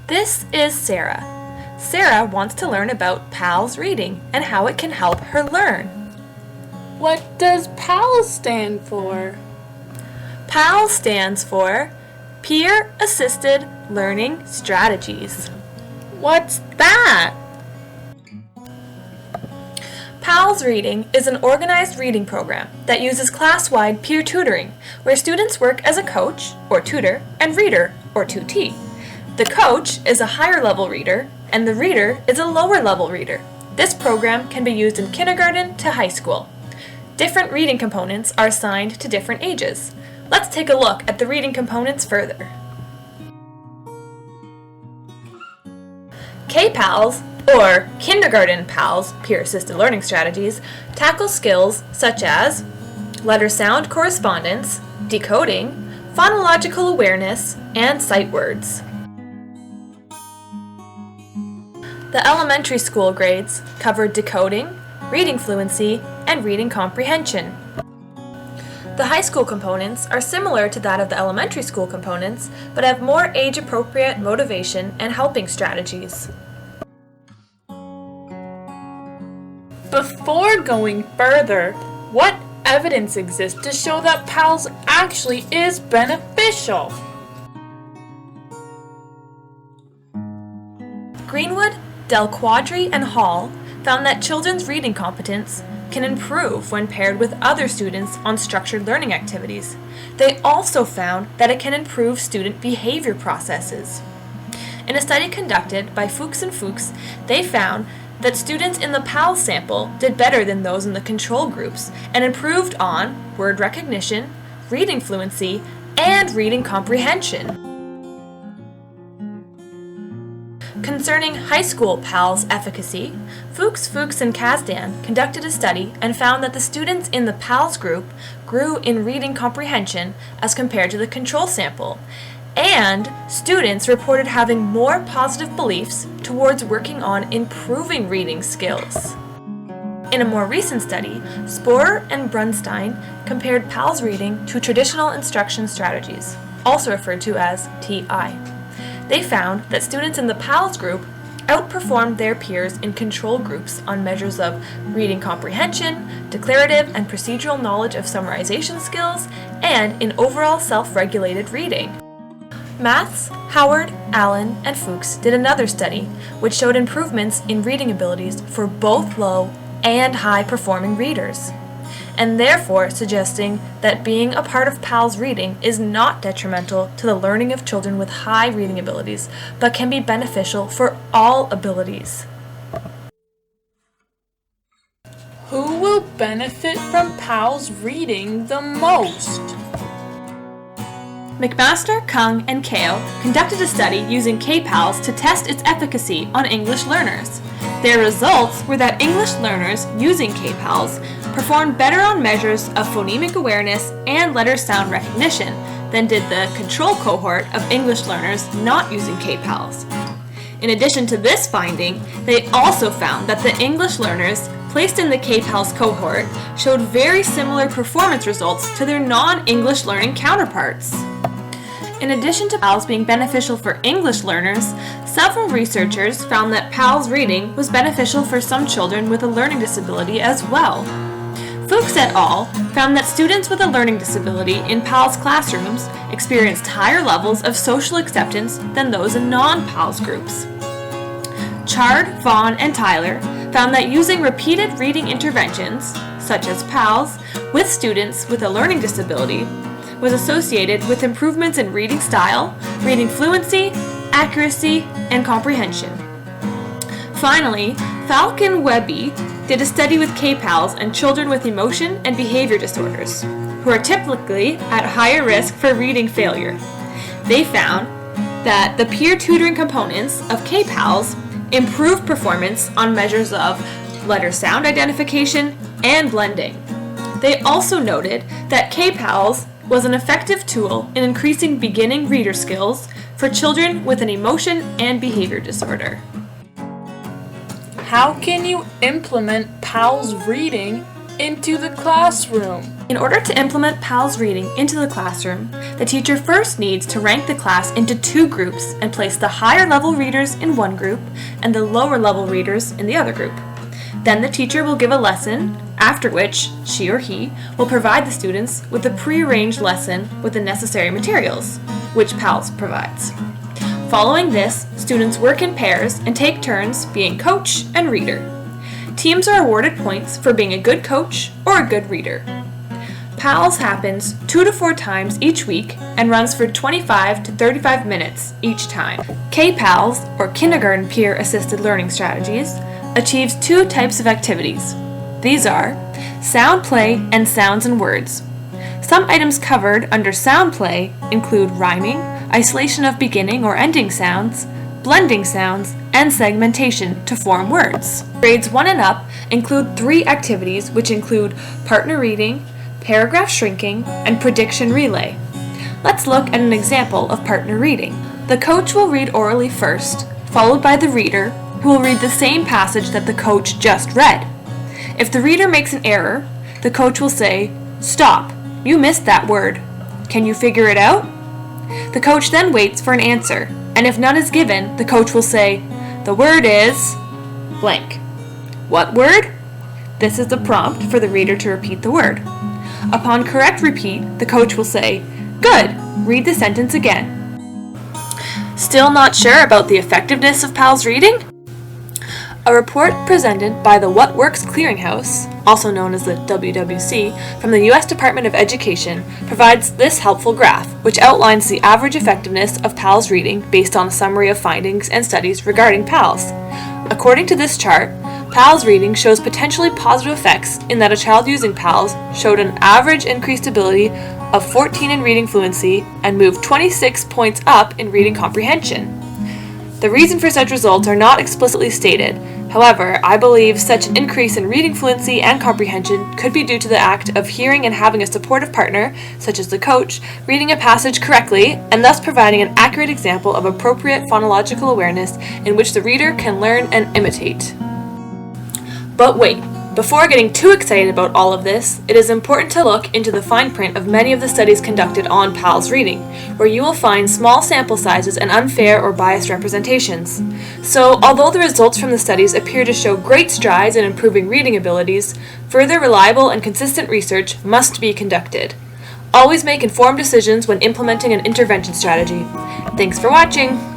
This is Sarah. Sarah wants to learn about PALS reading and how it can help her learn. What does PALS stand for? PALS stands for Peer Assisted Learning Strategies. What's that? PALS Reading is an organized reading program that uses class-wide peer tutoring, where students work as a coach, or tutor, and reader, or tutee. The coach is a higher-level reader, and the reader is a lower-level reader. This program can be used in kindergarten to high school. Different reading components are assigned to different ages. Let's take a look at the reading components further. K-PALS, or Kindergarten PALS Peer-Assisted Learning Strategies, tackle skills such as letter-sound correspondence, decoding, phonological awareness, and sight words. The elementary school grades cover decoding, reading fluency, and reading comprehension. The high school components are similar to that of the elementary school components, but have more age-appropriate motivation and helping strategies. Before going further, what evidence exists to show that PALS actually is beneficial? Greenwood, Del Quadri, and Hall found that children's reading competence can improve when paired with other students on structured learning activities. They also found that it can improve student behavior processes. In a study conducted by Fuchs and Fuchs, they found that students in the PALS sample did better than those in the control groups and improved on word recognition, reading fluency, and reading comprehension. Concerning high school PALS efficacy, Fuchs, and Kazdan conducted a study and found that the students in the PALS group grew in reading comprehension as compared to the control sample, and students reported having more positive beliefs towards working on improving reading skills. In a more recent study, Sporer and Brunstein compared PALS reading to traditional instruction strategies, also referred to as TI. They found that students in the PALS group outperformed their peers in control groups on measures of reading comprehension, declarative and procedural knowledge of summarization skills, and in overall self-regulated reading. Maths, Howard, Allen, and Fuchs did another study, which showed improvements in reading abilities for both low and high-performing readers, and therefore suggesting that being a part of PALS reading is not detrimental to the learning of children with high reading abilities, but can be beneficial for all abilities. Who will benefit from PALS reading the most? McMaster, Kung, and Kao conducted a study using K-PALS to test its efficacy on English learners. Their results were that English learners using K-PALS performed better on measures of phonemic awareness and letter sound recognition than did the control cohort of English learners not using K-PALS. In addition to this finding, they also found that the English learners placed in the K-PALS cohort showed very similar performance results to their non-English learning counterparts. In addition to PALS being beneficial for English learners, several researchers found that PALS reading was beneficial for some children with a learning disability as well. Fuchs et al. Found that students with a learning disability in PALS classrooms experienced higher levels of social acceptance than those in non-PALS groups. Chard, Vaughn, and Tyler found that using repeated reading interventions, such as PALS, with students with a learning disability was associated with improvements in reading style, reading fluency, accuracy, and comprehension. Finally, Falcon-Webby did a study with K-PALS and children with emotion and behavior disorders, who are typically at higher risk for reading failure. They found that the peer tutoring components of K-PALS improved performance on measures of letter sound identification and blending. They also noted that K-PALS was an effective tool in increasing beginning reader skills for children with an emotion and behavior disorder. How can you implement PALS reading into the classroom? In order to implement PALS reading into the classroom, the teacher first needs to rank the class into 2 groups and place the higher level readers in one group and the lower level readers in the other group. Then the teacher will give a lesson, after which she or he will provide the students with a pre-arranged lesson with the necessary materials, which PALS provides. Following this, students work in pairs and take turns being coach and reader. Teams are awarded points for being a good coach or a good reader. PALS happens 2 to 4 times each week and runs for 25 to 35 minutes each time. K-PALS, or Kindergarten Peer Assisted Learning Strategies, achieves 2 types of activities. These are sound play and sounds and words. Some items covered under sound play include rhyming, isolation of beginning or ending sounds, blending sounds, and segmentation to form words. Grades 1 and up include 3 activities which include partner reading, paragraph shrinking, and prediction relay. Let's look at an example of partner reading. The coach will read orally first, followed by the reader, who will read the same passage that the coach just read. If the reader makes an error, the coach will say, "Stop, you missed that word. Can you figure it out?" The coach then waits for an answer, and if none is given, the coach will say, "The word is blank." What word? This is the prompt for the reader to repeat the word. Upon correct repeat, the coach will say, "Good, read the sentence again." Still not sure about the effectiveness of PALS reading? A report presented by the What Works Clearinghouse, also known as the WWC, from the U.S. Department of Education provides this helpful graph, which outlines the average effectiveness of PALS reading based on a summary of findings and studies regarding PALS. According to this chart, PALS reading shows potentially positive effects in that a child using PALS showed an average increased ability of 14 in reading fluency and moved 26 points up in reading comprehension. The reason for such results are not explicitly stated. However, I believe such an increase in reading fluency and comprehension could be due to the act of hearing and having a supportive partner, such as the coach, reading a passage correctly and thus providing an accurate example of appropriate phonological awareness in which the reader can learn and imitate. But wait, before getting too excited about all of this, it is important to look into the fine print of many of the studies conducted on PALS reading, where you will find small sample sizes and unfair or biased representations. So, although the results from the studies appear to show great strides in improving reading abilities, further reliable and consistent research must be conducted. Always make informed decisions when implementing an intervention strategy. Thanks for watching!